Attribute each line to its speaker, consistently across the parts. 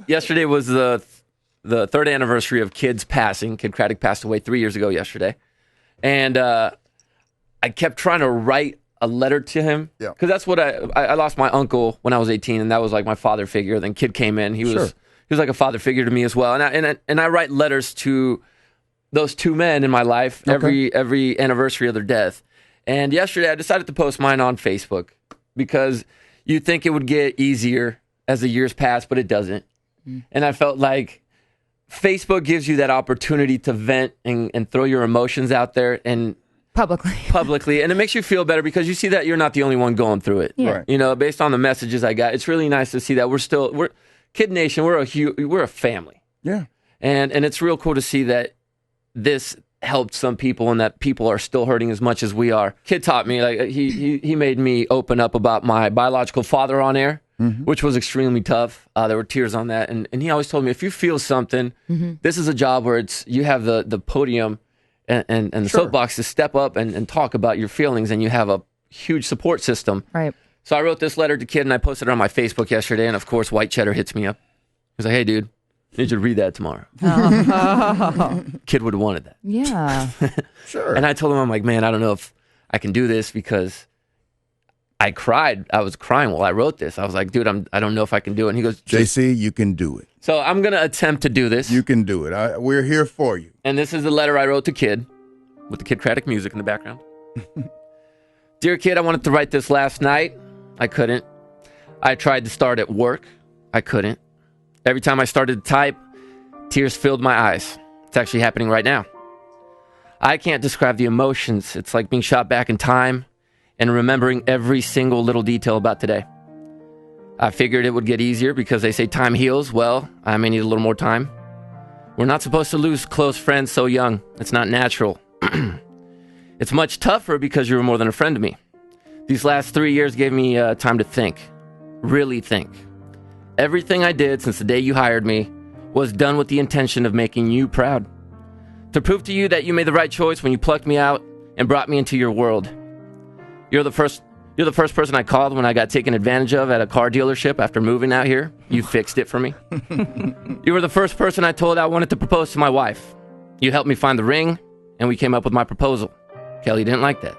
Speaker 1: yesterday was the third anniversary of Kidd's passing. Kidd Kraddick passed away 3 years ago yesterday. And I kept trying to write a letter to him. Because that's what I lost my uncle when I was 18, and that was like my father figure. Then Kidd came in. He was like a father figure to me as well. And I write letters to those two men in my life every anniversary of their death. And yesterday I decided to post mine on Facebook because you think it would get easier as the years pass, but it doesn't. And I felt like Facebook gives you that opportunity to vent and throw your emotions out there and publicly, and it makes you feel better because you see that you're not the only one going through it.
Speaker 2: Right.
Speaker 1: You know, based on the messages I got, it's really nice to see that we're KiddNation. We're a family.
Speaker 2: Yeah,
Speaker 1: and it's real cool to see that this helped some people and that people are still hurting as much as we are. Kidd taught me, like he made me open up about my biological father on air, which was extremely tough. There were tears on that, and he always told me, if you feel something, this is a job where you have the podium and the soapbox to step up and talk about your feelings, and you have a huge support system.
Speaker 3: Right.
Speaker 1: So I wrote this letter to Kidd, and I posted it on my Facebook yesterday, and of course, White Cheddar hits me up. He's like, hey, dude, I need you to read that tomorrow. Kidd would have wanted that.
Speaker 3: Yeah.
Speaker 2: Sure.
Speaker 1: And I told him, I'm like, man, I don't know if I can do this because I cried. I was crying while I wrote this. I was like, dude, I don't know if I can do it. And he goes,
Speaker 2: JC, you can do it.
Speaker 1: So I'm going to attempt to do this.
Speaker 2: You can do it. We're here for you.
Speaker 1: And this is the letter I wrote to Kidd with the Kidd Kraddick music in the background. Dear Kidd, I wanted to write this last night. I couldn't. I tried to start at work. I couldn't. Every time I started to type, tears filled my eyes. It's actually happening right now. I can't describe the emotions. It's like being shot back in time and remembering every single little detail about today. I figured it would get easier because they say time heals. Well, I may need a little more time. We're not supposed to lose close friends so young. It's not natural. It's much tougher because you were more than a friend to me. These last 3 years gave me time to think. Really think. Everything I did since the day you hired me was done with the intention of making you proud. To prove to you that you made the right choice when you plucked me out and brought me into your world. You're the first person I called when I got taken advantage of at a car dealership after moving out here. You fixed it for me. You were the first person I told I wanted to propose to my wife. You helped me find the ring, and we came up with my proposal. Kelly didn't like that.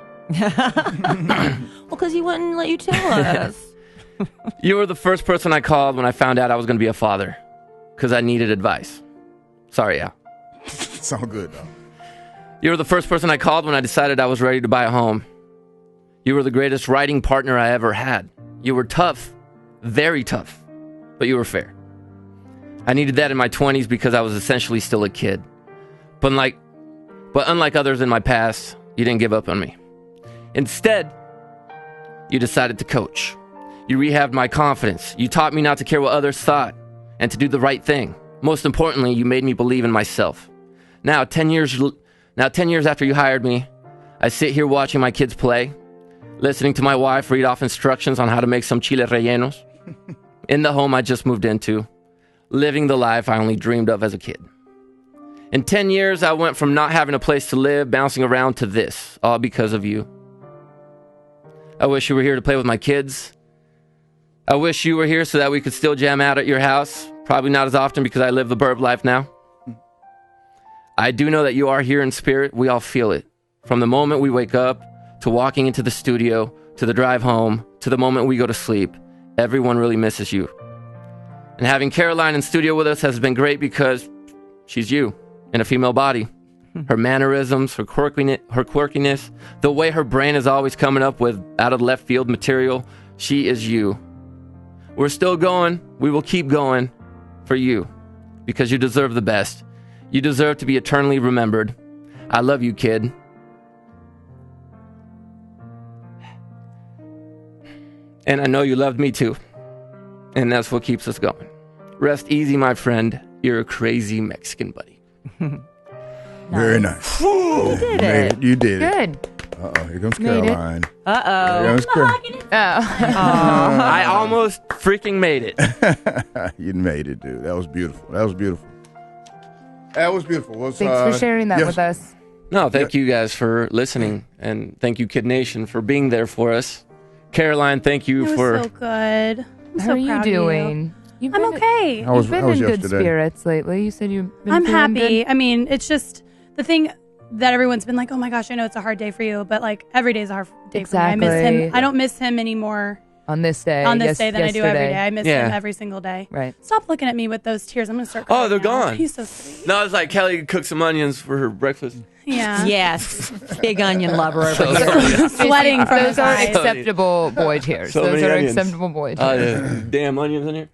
Speaker 3: Well, because he wouldn't let you tell us.
Speaker 1: You were the first person I called when I found out I was going to be a father, because I needed advice. Sorry, Al.
Speaker 2: It's all good, though.
Speaker 1: You were the first person I called when I decided I was ready to buy a home. You were the greatest writing partner I ever had. You were tough, very tough, but you were fair. I needed that in my 20s because I was essentially still a kid. But unlike others in my past, you didn't give up on me. Instead, you decided to coach. You rehabbed my confidence. You taught me not to care what others thought and to do the right thing. Most importantly, you made me believe in myself. Now, 10 years after you hired me, I sit here watching my kids play, listening to my wife read off instructions on how to make some chile rellenos, in the home I just moved into, living the life I only dreamed of as a kid. In 10 years, I went from not having a place to live, bouncing around, to this, all because of you. I wish you were here to play with my kids. I wish you were here so that we could still jam out at your house. Probably not as often because I live the burb life now. I do know that you are here in spirit. We all feel it. From the moment we wake up, to walking into the studio, to the drive home, to the moment we go to sleep, everyone really misses you. And having Caroline in studio with us has been great because she's you in a female body. Her mannerisms, her quirkiness, the way her brain is always coming up with out of left field material, she is you. We're still going. We will keep going for you because you deserve the best. You deserve to be eternally remembered. I love you, Kidd. And I know you loved me too. And that's what keeps us going. Rest easy, my friend. You're a crazy Mexican buddy.
Speaker 2: Very nice.
Speaker 3: You did it.
Speaker 2: You did it.
Speaker 3: Good.
Speaker 2: Uh-oh, here comes Caroline.
Speaker 3: Uh-oh.
Speaker 2: Here comes
Speaker 1: I almost freaking made it.
Speaker 2: You made it, dude. That was beautiful. That was beautiful.
Speaker 3: Thanks for sharing that with us.
Speaker 1: No, thank you guys for listening. And thank you, KiddNation, for being there for us. Caroline, thank you for...
Speaker 4: so good. I'm
Speaker 3: How
Speaker 4: so
Speaker 3: are you
Speaker 4: proud
Speaker 3: doing?
Speaker 4: Of I'm okay.
Speaker 2: How
Speaker 5: You've been
Speaker 2: was
Speaker 5: in good
Speaker 2: yesterday?
Speaker 5: spirits lately. You said you've been
Speaker 4: I'm
Speaker 5: feeling
Speaker 4: happy.
Speaker 5: good?
Speaker 4: I mean, it's just the thing that everyone's been like, oh my gosh, I know it's a hard day for you, but like every day is a hard day for me. I miss
Speaker 5: Exactly.
Speaker 4: him. I don't miss him anymore
Speaker 5: On this day.
Speaker 4: on this day than I do every
Speaker 5: yesterday.
Speaker 4: day. I miss
Speaker 1: Yeah.
Speaker 4: him every single day.
Speaker 5: Right.
Speaker 4: Stop looking at me with those tears. I'm going to start
Speaker 1: Oh,
Speaker 4: crying
Speaker 1: they're
Speaker 4: now.
Speaker 1: gone.
Speaker 4: He's so sweet.
Speaker 1: No, it's like Kelly cooked some onions for her breakfast.
Speaker 4: Yeah.
Speaker 3: Yes. Big onion lover over
Speaker 1: So
Speaker 3: here.
Speaker 4: Sweating from
Speaker 5: Those
Speaker 4: his
Speaker 5: are
Speaker 4: eyes.
Speaker 5: acceptable boy tears.
Speaker 1: So
Speaker 5: Those
Speaker 1: many
Speaker 5: are
Speaker 1: onions.
Speaker 5: acceptable boy
Speaker 1: Oh,
Speaker 5: tears.
Speaker 1: yeah. Damn onions in here.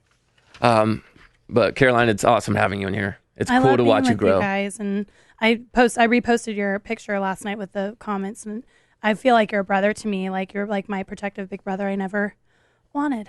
Speaker 1: But Caroline, it's awesome having you in here. It's
Speaker 4: I
Speaker 1: cool
Speaker 4: love
Speaker 1: to
Speaker 4: being
Speaker 1: watch you
Speaker 4: with
Speaker 1: grow.
Speaker 4: guys, and I reposted your picture last night with the comments, and I feel like you're a brother to me. Like you're like my protective big brother I never wanted.